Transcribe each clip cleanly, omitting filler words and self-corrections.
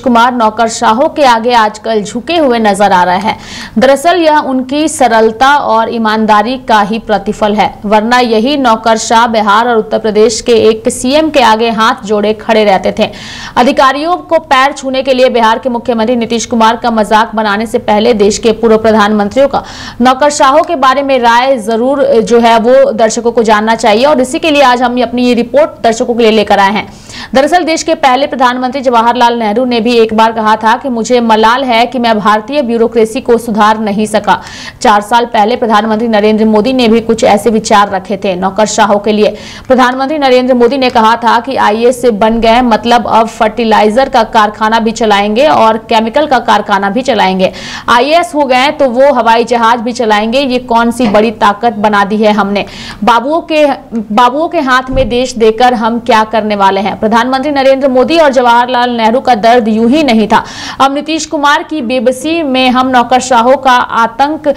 कुमार नौकरशाहों के आगे आजकल झुके हुए नजर आ रहे हैं। दरअसल यह उनकी सरलता और ईमानदारी का ही प्रतिफल है, वरना यही नौकरशाह बिहार और उत्तर प्रदेश के एक सीएम के आगे हाथ जोड़े खड़े रहते थे। अधिकारियों को पैर छूने के लिए बिहार के मुख्यमंत्री नीतीश कुमार का मजाक बनाने से पहले देश के पूर्व प्रधानमंत्रियों का नौकरशाहों के बारे में राय जरूर जो है वो दर्शकों को जानना चाहिए, और इसी के लिए आज हम अपनी ये रिपोर्ट दर्शकों के लिए लेकर आए हैं। दरअसल देश के पहले प्रधानमंत्री जवाहरलाल नेहरू ने भी एक बार कहा था कि मुझे मलाल है कि मैं भारतीय ब्यूरोक्रेसी को सुधार नहीं सका। 4 साल पहले प्रधानमंत्री नरेंद्र मोदी ने भी कुछ ऐसे विचार रखे थे नौकरशाहों के लिए। प्रधानमंत्री नरेंद्र मोदी ने कहा था कि आईएएस से बन गए मतलब अब फर्टिलाइजर का कारखाना भी चलाएंगे और केमिकल का कारखाना भी चलाएंगे। आईएएस हो गए तो वो हवाई जहाज भी चलाएंगे। ये कौन सी बड़ी ताकत बना दी है हमने। बाबुओं के हाथ में देश देकर हम क्या करने वाले हैं। प्रधानमंत्री नरेंद्र मोदी और जवाहरलाल नेहरू का दर्द यूं ही नहीं था। अब नीतीश कुमार की बेबसी में हम नौकरशाहों का आतंक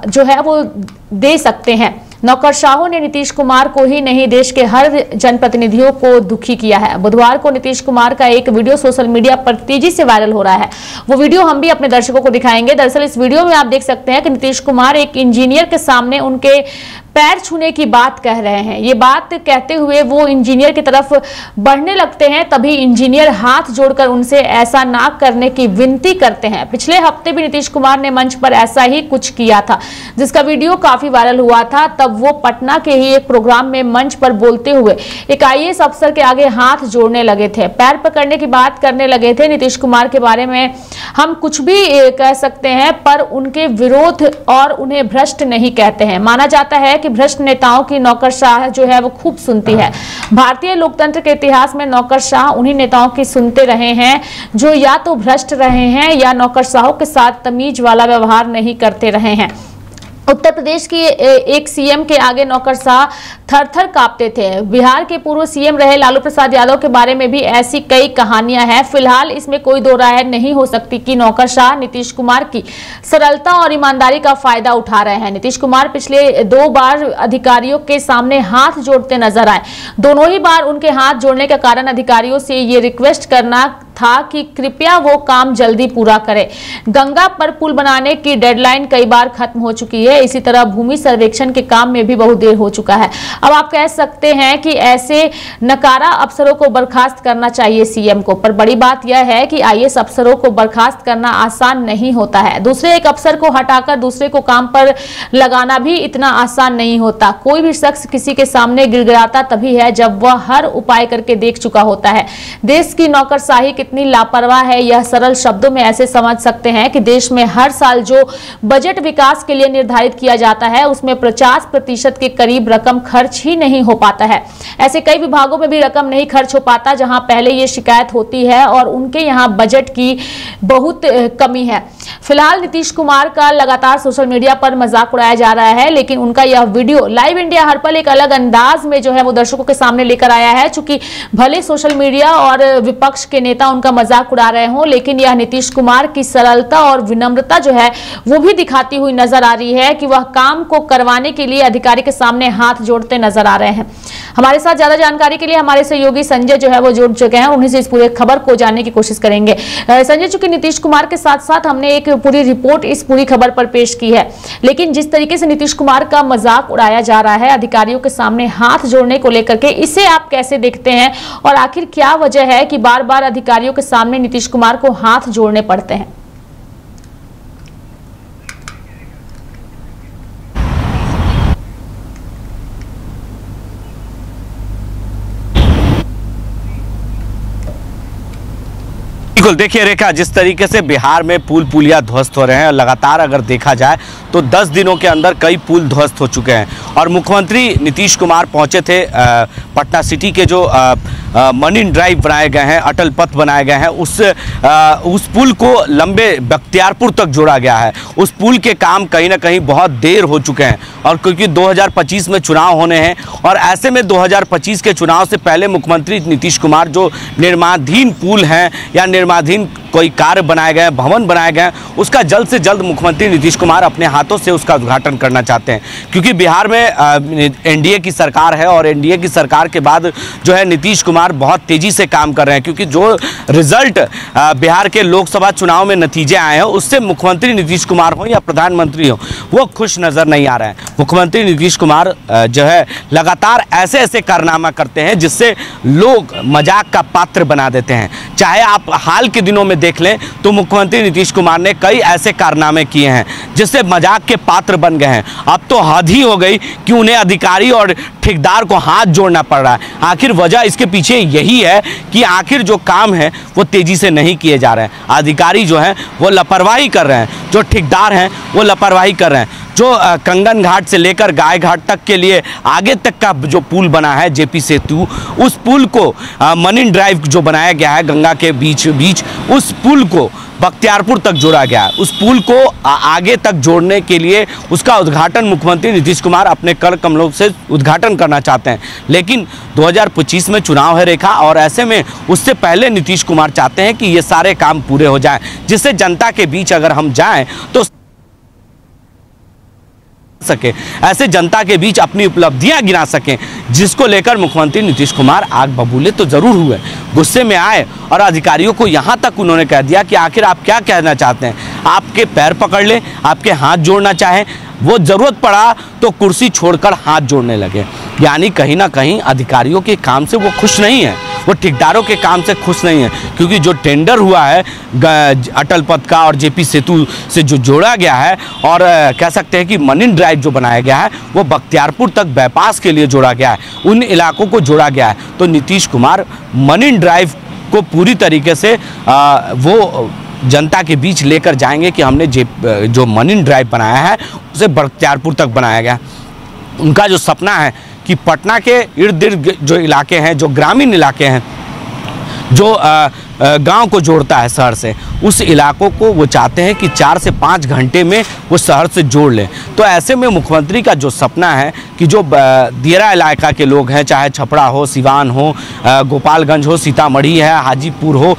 जो है वो दे सकते हैं। नौकरशाहों ने नीतीश कुमार को ही नहीं, देश के हर जनप्रतिनिधियों को दुखी किया है। बुधवार को नीतीश कुमार का एक वीडियो सोशल मीडिया पर तेजी से वायरल हो रहा है। वो वीडियो हम भी अपने दर्शकों को दिखाएंगे। दरअसल इस वीडियो में आप देख सकते हैं कि नीतीश कुमार एक इंजीनियर के सामने उनके पैर छूने की बात कह रहे हैं। ये बात कहते हुए वो इंजीनियर की तरफ बढ़ने लगते हैं, तभी इंजीनियर हाथ जोड़कर उनसे ऐसा ना करने की विनती करते हैं। पिछले हफ्ते भी नीतीश कुमार ने मंच पर ऐसा ही कुछ किया था, जिसका वीडियो काफी वायरल हुआ था। तब वो पटना के ही एक प्रोग्राम में मंच पर बोलते हुए एक आईएएस अफसर के आगे हाथ जोड़ने लगे थे, पैर पकड़ने की बात करने लगे थे। नीतीश कुमार के बारे में हम कुछ भी कह सकते हैं, पर उनके विरोध और उन्हें भ्रष्ट नहीं कहते हैं। माना जाता है कि भ्रष्ट नेताओं की नौकरशाह जो है वो खूब सुनती है। भारतीय लोकतंत्र के इतिहास में नौकरशाह उन्हीं नेताओं की सुनते रहे हैं जो या तो भ्रष्ट रहे हैं या नौकरशाहों के साथ तमीज वाला व्यवहार नहीं करते रहे हैं। उत्तर प्रदेश की एक सीएम के आगे नौकरशाह थर-थर कांपते थे। बिहार के पूर्व सीएम रहे लालू प्रसाद यादव के बारे में भी ऐसी कई कहानियां हैं। फिलहाल इसमें कोई दो राय नहीं हो सकती कि नौकरशाह नीतीश कुमार की सरलता और ईमानदारी का फायदा उठा रहे हैं। नीतीश कुमार पिछले 2 बार अधिकारियों के सामने हाथ जोड़ते नजर आए। दोनों ही बार उनके हाथ जोड़ने का कारण अधिकारियों से ये रिक्वेस्ट करना था कि कृपया वो काम जल्दी पूरा करें। गंगा पर पुल बनाने की डेडलाइन कई बार खत्म हो चुकी है। इसी तरह भूमि सर्वेक्षण के काम में भी बहुत देर हो चुका है। अब आप कह सकते हैं कि ऐसे नकारा अफसरों को बर्खास्त करना चाहिए सीएम को, पर बड़ी बात यह है कि आईएएस अफसरों को बर्खास्त करना आसान नहीं होता है। दूसरे एक अफसर को हटाकर दूसरे को काम पर लगाना भी इतना आसान नहीं होता। कोई भी शख्स किसी के सामने गिड़गिड़ाता तभी है जब वह हर उपाय करके देख चुका होता है। देश की नौकरशाही कितनी लापरवाह है, यह सरल शब्दों में ऐसे समझ सकते हैं कि देश में हर साल जो बजट विकास के लिए निर्धारित किया जाता है उसमें 50% के करीब रकम खर्च ही नहीं हो पाता है। ऐसे कई विभागों में भी रकम नहीं खर्च हो पाता जहां पहले ये शिकायत होती है और उनके यहां बजट की बहुत कमी है। फिलहाल नीतीश कुमार का लगातार सोशल मीडिया पर मजाक उड़ाया जा रहा है, लेकिन उनका यह वीडियो लाइव इंडिया हर पल एक अलग अंदाज में जो है वो दर्शकों के सामने लेकर आया है। चूंकि भले सोशल मीडिया और विपक्ष के नेता उनका मजाक उड़ा रहे हों, लेकिन यह नीतीश कुमार की सरलता और विनम्रता जो है वो भी दिखाती हुई नजर आ रही है कि वह काम को करवाने के लिए अधिकारी के सामने हाथ जोड़ते नजर आ रहे हैं। हमारे साथ ज्यादा जानकारी के लिए हमारे सहयोगी संजय जो है वो जुड़ चुके हैं, उन्हीं से इस पूरे खबर को जानने की कोशिश करेंगे। संजय, चूंकि नीतीश कुमार के साथ साथ हमने एक पूरी रिपोर्ट इस पूरी खबर पर पेश की है, लेकिन जिस तरीके से नीतीश कुमार का मजाक उड़ाया जा रहा है अधिकारियों के सामने हाथ जोड़ने को लेकर के, इसे आप कैसे देखते हैं और आखिर क्या वजह है कि बार बार अधिकारियों के सामने नीतीश कुमार को हाथ जोड़ने पड़ते हैं? बिल्कुल, देखिए रेखा, जिस तरीके से बिहार में पुल पुलिया ध्वस्त हो रहे हैं, लगातार अगर देखा जाए तो 10 दिनों के अंदर कई पुल ध्वस्त हो चुके हैं। और मुख्यमंत्री नीतीश कुमार पहुंचे थे पटना सिटी के जो मरीन ड्राइव बनाए गए हैं, अटल पथ बनाए गए हैं, उस पुल को लंबे बख्तियारपुर तक जोड़ा गया है। उस पुल के काम कहीं ना कहीं बहुत देर हो चुके हैं, और क्योंकि 2025 में चुनाव होने हैं और ऐसे में 2025 के चुनाव से पहले मुख्यमंत्री नीतीश कुमार जो निर्माणाधीन पुल हैं या निर्माणाधीन कोई कार्य बनाए गए, भवन बनाए गए, उसका जल्द से जल्द मुख्यमंत्री नीतीश कुमार अपने हाथों से उसका उद्घाटन करना चाहते हैं। क्योंकि बिहार में एनडीए की सरकार है और एनडीए की सरकार के बाद जो है नीतीश कुमार बहुत तेजी से काम कर रहे हैं। क्योंकि जो रिजल्ट बिहार के लोकसभा चुनाव में नतीजे आए हैं उससे मुख्यमंत्री नीतीश कुमार हो या प्रधानमंत्री हो वो खुश नजर नहीं आ रहे हैं। मुख्यमंत्री नीतीश कुमार जो है लगातार ऐसे ऐसे कारनामा करते हैं जिससे लोग मजाक का पात्र बना देते हैं। चाहे आप हाल के दिनों में देख लें तो मुख्यमंत्री नीतीश कुमार ने कई ऐसे कारनामे किए हैं जिससे मजाक के पात्र बन गए हैं। अब तो हद ही हो गई कि उन्हें अधिकारी और ठेकेदार को हाथ जोड़ना पड़ रहा है। आखिर वजह इसके पीछे यही है कि आखिर जो काम है वो तेजी से नहीं किए जा रहे हैं। अधिकारी जो हैं वो लापरवाही कर रहे हैं, जो ठेकेदार हैं वो लापरवाही कर रहे हैं। जो कंगन घाट से लेकर गाय घाट तक के लिए आगे तक का जो पुल बना है जेपी सेतु, उस पुल को मरीन ड्राइव जो बनाया गया है गंगा के बीच उस पुल को बख्तियारपुर तक जोड़ा गया है। उस पुल को आगे तक जोड़ने के लिए उसका उद्घाटन मुख्यमंत्री नीतीश कुमार अपने कर कमलों से उद्घाटन करना चाहते हैं। लेकिन 2025 में चुनाव है रेखा, और ऐसे में उससे पहले नीतीश कुमार चाहते हैं कि ये सारे काम पूरे हो जाएं, जिससे जनता के बीच अगर हम जाएं तो सके, ऐसे जनता के बीच अपनी उपलब्धियां गिना सकें, जिसको लेकर मुख्यमंत्री नीतीश कुमार आग बबूले तो जरूर हुए, गुस्से में आए और अधिकारियों को यहां तक उन्होंने कह दिया कि आखिर आप क्या कहना चाहते हैं, आपके पैर पकड़ ले, आपके हाथ जोड़ना चाहें, वो जरूरत पड़ा तो कुर्सी छोड़कर हाथ जोड़ने लगे। यानी कहीं ना कहीं अधिकारियों के काम से वो खुश नहीं है, वो ठेकेदारों के काम से खुश नहीं है। क्योंकि जो टेंडर हुआ है अटल पथ का और जेपी सेतु से जो जोड़ा गया है और कह सकते हैं कि मरीन ड्राइव जो बनाया गया है वो बख्तियारपुर तक बाईपास के लिए जोड़ा गया है, उन इलाकों को जोड़ा गया है। तो नीतीश कुमार मरीन ड्राइव को पूरी तरीके से वो जनता के बीच लेकर जाएंगे कि हमने जो मरीन ड्राइव बनाया है उसे बख्तियारपुर तक बनाया गया। उनका जो सपना है कि पटना के इर्द गिर्द जो इलाके हैं, जो ग्रामीण इलाके हैं, जो गांव को जोड़ता है शहर से, उस इलाकों को वो चाहते हैं कि 4 से 5 घंटे में वो शहर से जोड़ लें। तो ऐसे में मुख्यमंत्री का जो सपना है कि जो दियरा इलाका के लोग हैं, चाहे छपरा हो, सिवान हो, गोपालगंज हो, सीतामढ़ी है, हाजीपुर हो,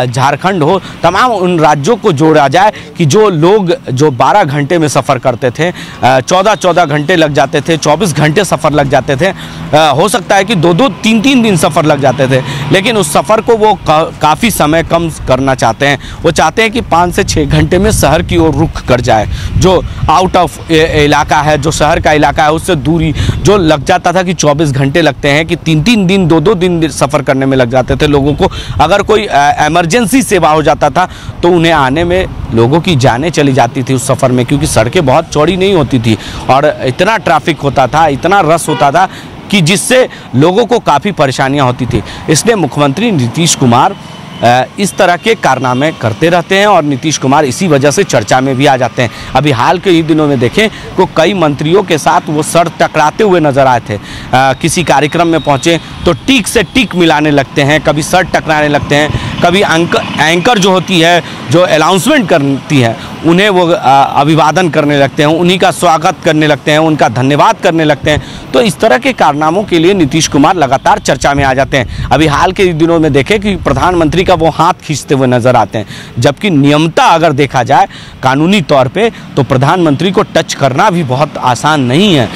झारखंड हो, तमाम उन राज्यों को जोड़ा जाए कि जो लोग जो 12 घंटे में सफ़र करते थे, 14-14 घंटे लग जाते थे, 24 घंटे सफ़र लग जाते थे, हो सकता है कि 2-2, 3-3 दिन सफ़र लग जाते थे, लेकिन उस सफ़र को वो काफ़ी समय कम करना चाहते हैं। वो चाहते हैं कि 5 से 6 घंटे में शहर की ओर रुख कर जाए। जो आउट ऑफ इलाका है, जो शहर का इलाका है, उससे दूरी जो लग जाता था कि 24 घंटे लगते हैं, कि 3-3 दिन 2-2 दिन सफ़र करने में लग जाते थे लोगों को। अगर कोई इमरजेंसी सेवा हो जाता था तो उन्हें आने में लोगों की जानें चली जाती थी उस सफ़र में, क्योंकि सड़कें बहुत चौड़ी नहीं होती थी और इतना ट्रैफिक होता था, इतना रश होता था कि जिससे लोगों को काफ़ी परेशानियां होती थी। इसलिए मुख्यमंत्री नीतीश कुमार इस तरह के कारनामे करते रहते हैं और नीतीश कुमार इसी वजह से चर्चा में भी आ जाते हैं। अभी हाल के ही दिनों में देखें तो कई मंत्रियों के साथ वो सर टकराते हुए नजर आए थे। किसी कार्यक्रम में पहुंचे तो टीक से टीक मिलाने लगते हैं, कभी सर टकराने लगते हैं, कभी एंकर जो होती है, जो अनाउंसमेंट करती है, उन्हें वो अभिवादन करने लगते हैं, उन्हीं का स्वागत करने लगते हैं, उनका धन्यवाद करने लगते हैं। तो इस तरह के कारनामों के लिए नीतीश कुमार लगातार चर्चा में आ जाते हैं। अभी हाल के दिनों में देखें कि प्रधानमंत्री का वो हाथ खींचते हुए नजर आते हैं, जबकि नियमता अगर देखा जाए कानूनी तौर पे तो प्रधानमंत्री को टच करना भी बहुत आसान नहीं है,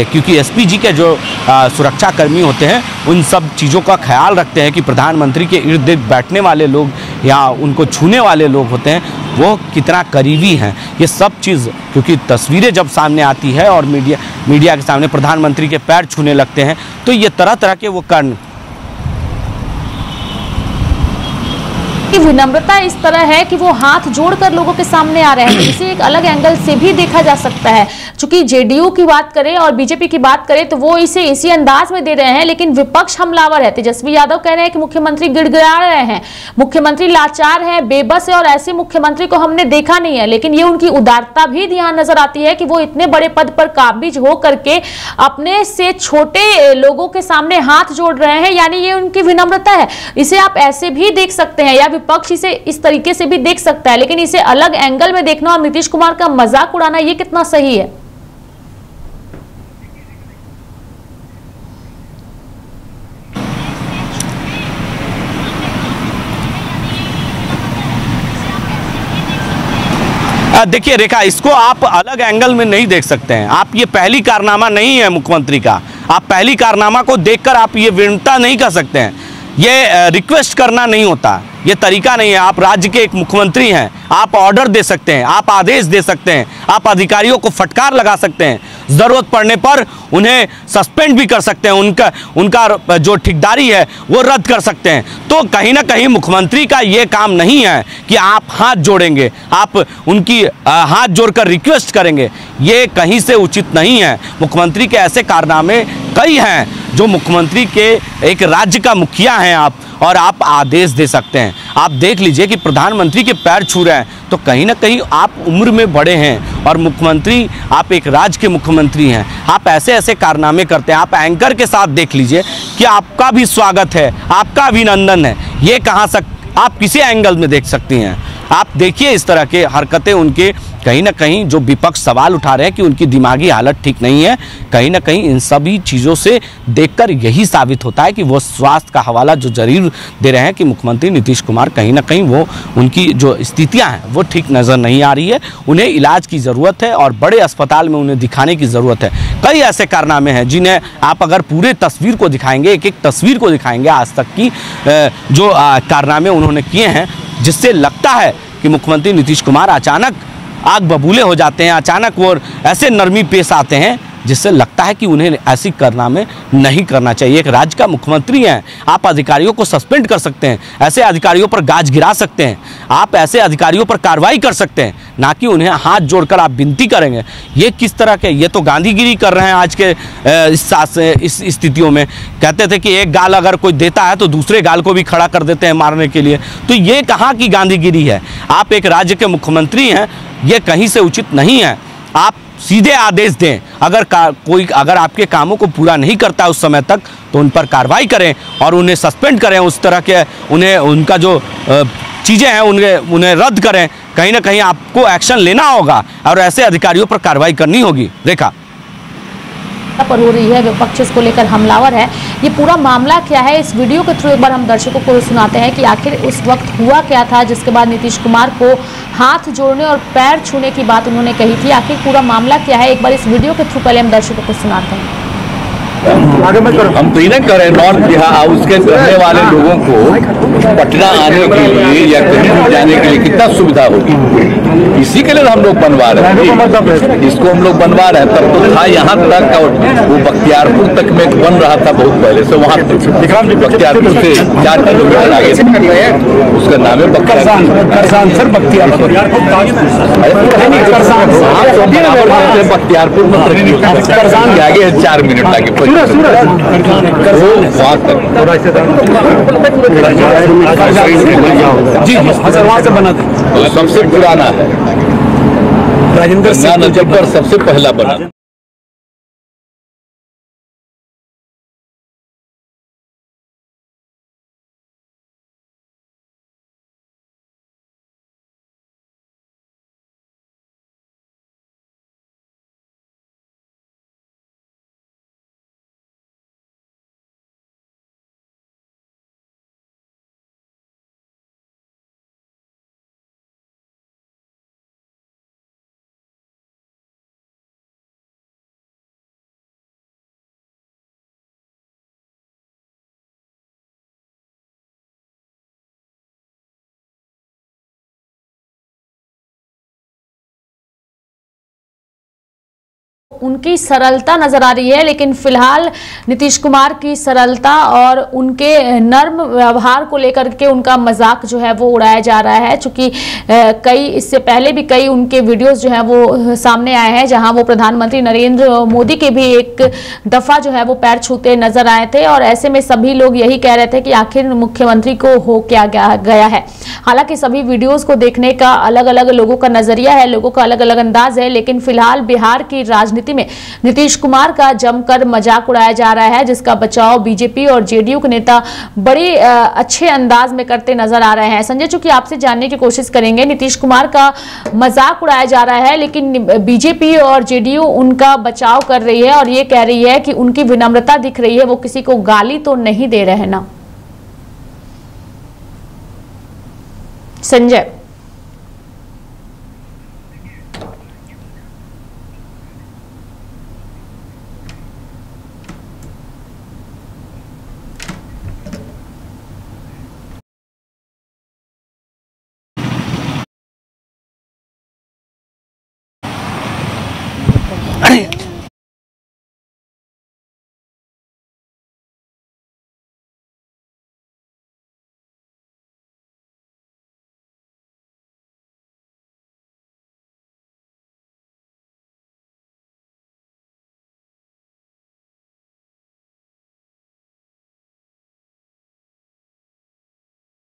क्योंकि एसपीजी के जो सुरक्षा कर्मी होते हैं उन सब चीज़ों का ख्याल रखते हैं कि प्रधानमंत्री के इर्द गिर्द बैठने वाले लोग या उनको छूने वाले लोग होते हैं वो कितना करीबी हैं। ये सब चीज़ क्योंकि तस्वीरें जब सामने आती है और मीडिया के सामने प्रधानमंत्री के पैर छूने लगते हैं तो ये तरह तरह के वो कारण की विनम्रता इस तरह है कि वो हाथ जोड़कर लोगों के सामने आ रहे हैं। इसे एक अलग एंगल से भी देखा जा सकता है। चूंकि जेडीयू की बात करें और बीजेपी की बात करें तो वो इसे इसी अंदाज में दे रहे हैं, लेकिन विपक्ष हमलावर है। तेजस्वी यादव कह रहे हैं कि मुख्यमंत्री गिड़गिड़ा रहे हैं, मुख्यमंत्री लाचार है, बेबस है और ऐसे मुख्यमंत्री को हमने देखा नहीं है। लेकिन ये उनकी उदारता भी ध्यान नजर आती है कि वो इतने बड़े पद पर काबिज हो करके अपने से छोटे लोगों के सामने हाथ जोड़ रहे हैं, यानी ये उनकी विनम्रता है। इसे आप ऐसे भी देख सकते हैं या विपक्ष इसे इस तरीके से भी देख सकता है, लेकिन इसे अलग एंगल में देखना और नीतीश कुमार का मजाक उड़ाना ये कितना सही है? देखिए रेखा, इसको आप अलग एंगल में नहीं देख सकते हैं। आप ये पहली कारनामा नहीं है मुख्यमंत्री का। आप पहली कारनामा को देखकर आप ये विनम्रता नहीं कर सकते हैं, ये रिक्वेस्ट करना नहीं होता, ये तरीका नहीं है। आप राज्य के एक मुख्यमंत्री हैं, आप ऑर्डर दे सकते हैं, आप आदेश दे सकते हैं, आप अधिकारियों को फटकार लगा सकते हैं, ज़रूरत पड़ने पर उन्हें सस्पेंड भी कर सकते हैं, उनका जो ठेकेदारी है वो रद्द कर सकते हैं। तो कहीं ना कहीं मुख्यमंत्री का ये काम नहीं है कि आप हाथ जोड़ेंगे, आप उनकी हाथ जोड़कर रिक्वेस्ट करेंगे, ये कहीं से उचित नहीं है। मुख्यमंत्री के ऐसे कारनामे कई हैं जो मुख्यमंत्री के एक राज्य का मुखिया हैं आप, और आप आदेश दे सकते हैं। आप देख लीजिए कि प्रधानमंत्री के पैर छू रहे हैं, तो कहीं ना कहीं आप उम्र में बड़े हैं और मुख्यमंत्री, आप एक राज्य के मुख्यमंत्री हैं, आप ऐसे ऐसे कारनामे करते हैं। आप एंकर के साथ देख लीजिए कि आपका भी स्वागत है, आपका अभिनंदन है, ये कहाँ आप किसी एंगल में देख सकती हैं। आप देखिए इस तरह के हरकतें उनके, कहीं ना कहीं जो विपक्ष सवाल उठा रहे हैं कि उनकी दिमागी हालत ठीक नहीं है, कहीं ना कहीं इन सभी चीज़ों से देखकर यही साबित होता है कि वो स्वास्थ्य का हवाला जो जरूर दे रहे हैं कि मुख्यमंत्री नीतीश कुमार कहीं ना कहीं वो उनकी जो स्थितियां हैं वो ठीक नज़र नहीं आ रही है, उन्हें इलाज की ज़रूरत है और बड़े अस्पताल में उन्हें दिखाने की ज़रूरत है। कई ऐसे कारनामे हैं जिन्हें आप अगर पूरे तस्वीर को दिखाएंगे, एक एक तस्वीर को दिखाएंगे आज तक की जो कारनामे उन्होंने किए हैं, जिससे लगता है कि मुख्यमंत्री नीतीश कुमार अचानक आग बबूले हो जाते हैं, अचानक वो ऐसे नरमी पेश आते हैं जिससे लगता है कि उन्हें ऐसी करना नहीं करना चाहिए। एक राज्य का मुख्यमंत्री हैं, आप अधिकारियों को सस्पेंड कर सकते हैं, ऐसे अधिकारियों पर गाज गिरा सकते हैं, आप ऐसे अधिकारियों पर कार्रवाई कर सकते हैं, ना कि उन्हें हाथ जोड़कर आप विनती करेंगे। ये किस तरह के, ये तो गांधीगिरी कर रहे हैं आज के इस स्थितियों में। कहते थे कि एक गाल अगर कोई देता है तो दूसरे गाल को भी खड़ा कर देते हैं मारने के लिए, तो ये कहाँ की गांधीगिरी है। आप एक राज्य के मुख्यमंत्री हैं, ये कहीं से उचित नहीं है। आप सीधे आदेश दें, अगर आपके कामों को पूरा नहीं करता उस समय तक तो उन पर कार्रवाई करें और उन्हें सस्पेंड करें, उस तरह के उनका जो चीज़ें हैं उन्हें रद्द करें। कहीं ना कहीं आपको एक्शन लेना होगा और ऐसे अधिकारियों पर कार्रवाई करनी होगी। रेखा पर हो रही है, विपक्ष इसको लेकर हमलावर है। ये पूरा मामला क्या है, इस वीडियो के थ्रू एक बार हम दर्शकों को सुनाते हैं कि आखिर उस वक्त हुआ क्या था जिसके बाद नीतीश कुमार को हाथ जोड़ने और पैर छूने की बात उन्होंने कही थी। आखिर पूरा मामला क्या है, एक बार इस वीडियो के थ्रू पहले हम दर्शकों को सुनाते हैं। हम तो ही ना करें, नॉर्थ बिहार उसके रहने वाले लोगों को पटना आने के लिए या कहीं भी जाने के लिए कितना सुविधा होगी, इसी के लिए हम लोग बनवा रहे हैं। इसको हम लोग बनवा रहे हैं, तब तो था यहाँ तक, और वो बख्तियारपुर तक में बन रहा था बहुत पहले से। वहाँ बख्तियारपुर से 4 किलोमीटर आगे उसका नाम है बख्तियारपुर में आगे 4 मिनट आगे जी से बना था, सबसे पुराना है, राजेंद्र सिंह नदी पर सबसे पहला बना। उनकी सरलता नजर आ रही है, लेकिन फिलहाल नीतीश कुमार की सरलता और उनके नर्म व्यवहार को लेकर के उनका मजाक जो है वो उड़ाया जा रहा है। चूंकि कई इससे पहले भी कई उनके वीडियोस जो है वो सामने आए हैं जहां वो प्रधानमंत्री नरेंद्र मोदी के भी एक दफा जो है वो पैर छूते नजर आए थे, और ऐसे में सभी लोग यही कह रहे थे कि आखिर मुख्यमंत्री को हो क्या गया है। हालांकि सभी वीडियोस को देखने का अलग अलग लोगों का नजरिया है, लोगों का अलग अलग अंदाज है, लेकिन फिलहाल बिहार की राजनीति में नीतीश कुमार का जमकर मजाक उड़ाया जा रहा है, जिसका बचाव बीजेपी और जेडीयू के नेता बड़े अच्छे अंदाज में करते नजर आ रहे हैं। संजय, चूंकि आपसे जानने की कोशिश करेंगे, नीतीश कुमार का मजाक उड़ाया जा रहा है लेकिन बीजेपी और जेडीयू उनका बचाव कर रही है और ये कह रही है कि उनकी विनम्रता दिख रही है, वो किसी को गाली तो नहीं दे रहे ना। संजय,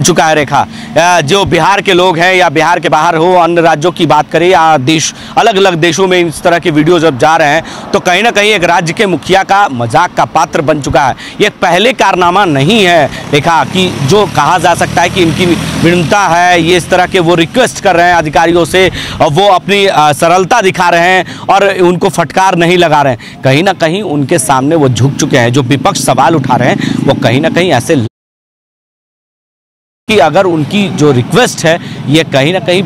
चुका है रेखा। जो बिहार के लोग हैं या बिहार के बाहर हो, अन्य राज्यों की बात करें या देश, अलग अलग देशों में इस तरह के वीडियो जब जा रहे हैं तो कहीं ना कहीं एक राज्य के मुखिया का मजाक का पात्र बन चुका है। ये पहले कारनामा नहीं है रेखा कि जो कहा जा सकता है कि इनकी विनम्रता है, ये इस तरह के वो रिक्वेस्ट कर रहे हैं अधिकारियों से, वो अपनी सरलता दिखा रहे हैं और उनको फटकार नहीं लगा रहे हैं। कहीं ना कहीं उनके सामने वो झुक चुके हैं। जो विपक्ष सवाल उठा रहे हैं वो कहीं ना कहीं ऐसे कि अगर उनकी जो रिक्वेस्ट है ये कहीं ना कहीं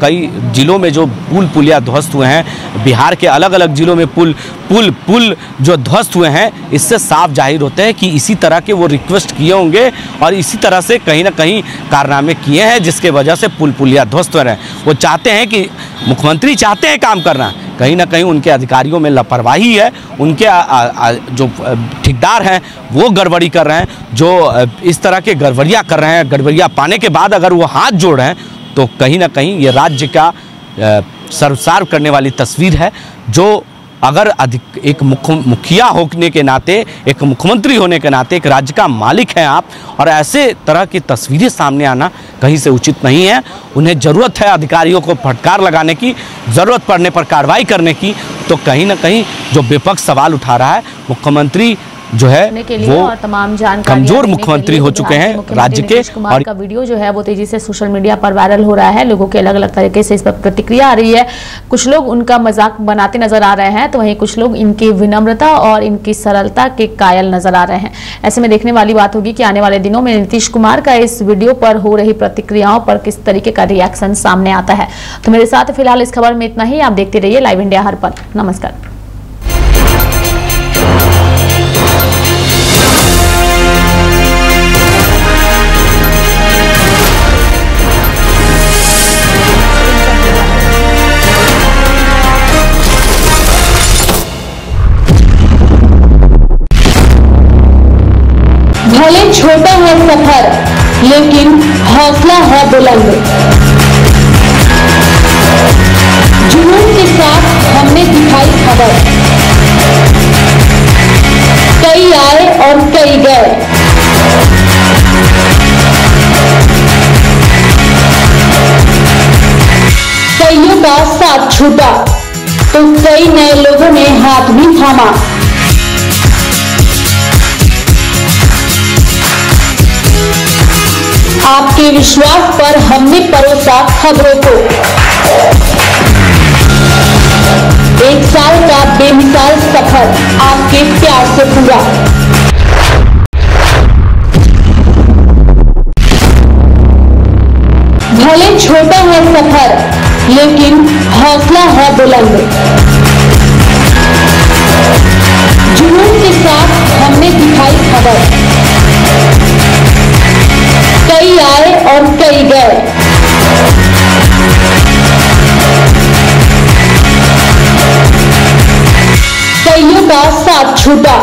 कई जिलों में जो पुल पुलिया ध्वस्त हुए हैं, बिहार के अलग अलग जिलों में पुल जो ध्वस्त हुए हैं, इससे साफ जाहिर होते हैं कि इसी तरह के वो रिक्वेस्ट किए होंगे और इसी तरह से कहीं ना कहीं कारनामे किए हैं जिसके वजह से पुल पुलिया ध्वस्त हो रहे हैं। वो चाहते हैं कि मुख्यमंत्री चाहते हैं काम करना, कहीं ना कहीं उनके अधिकारियों में लापरवाही है, उनके जो ठेकेदार हैं वो गड़बड़ी कर रहे हैं, जो इस तरह के गड़बड़ियाँ कर रहे हैं। गड़बड़ियाँ पाने के बाद अगर वो हाथ जोड़ रहे हैं तो कहीं ना कहीं ये राज्य का सर्वसार करने वाली तस्वीर है। जो अगर एक मुखिया होने के नाते, एक मुख्यमंत्री होने के नाते, एक राज्य का मालिक हैं आप, और ऐसे तरह की तस्वीरें सामने आना कहीं से उचित नहीं है। उन्हें ज़रूरत है अधिकारियों को फटकार लगाने की, ज़रूरत पड़ने पर कार्रवाई करने की। तो कहीं ना कहीं जो विपक्ष सवाल उठा रहा है, मुख्यमंत्री जो है वो और तमाम जानकारी कमजोर मुख्यमंत्री हो चुके हैं राज्य के। और का वीडियो जो है वो तेजी से सोशल मीडिया पर वायरल हो रहा है। लोगों के अलग अलग तरीके से इस पर प्रतिक्रिया आ रही है। कुछ लोग उनका मजाक बनाते नजर आ रहे हैं तो वहीं कुछ लोग इनकी विनम्रता और इनकी सरलता के कायल नजर आ रहे हैं। ऐसे में देखने वाली बात होगी कि आने वाले दिनों में नीतीश कुमार का इस वीडियो पर हो रही प्रतिक्रियाओं पर किस तरीके का रिएक्शन सामने आता है। तो मेरे साथ फिलहाल इस खबर में इतना ही। आप देखते रहिए लाइव इंडिया हर पल। नमस्कार। भले छोटा है सफर लेकिन हौसला है बुलंद। जुनून के साथ हमने दिखाई खबर, कई आए और कई गए। कईयों का साथ छूटा तो कई नए लोगों ने हाथ भी थामा। आपके विश्वास पर हमने परोसा खबरों को। 1 साल का बेमिसाल सफर आपके प्यार से पूरा। भले छोटा है सफर लेकिन हौसला है बुलंद। जुनून के साथ हमने दिखाई खबर, कई आए और कई गए। कईयों का साथ छूटा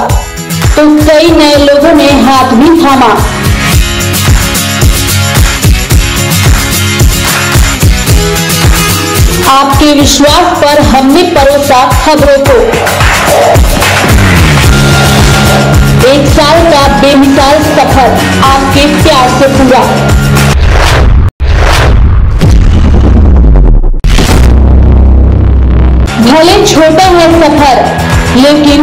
तो कई नए लोगों ने हाथ भी थामा। आपके विश्वास पर हमने परोसा खबरों को। 1 साल का बेमिसाल सफर आपके प्यार से पूरा। भले छोटा है सफर लेकिन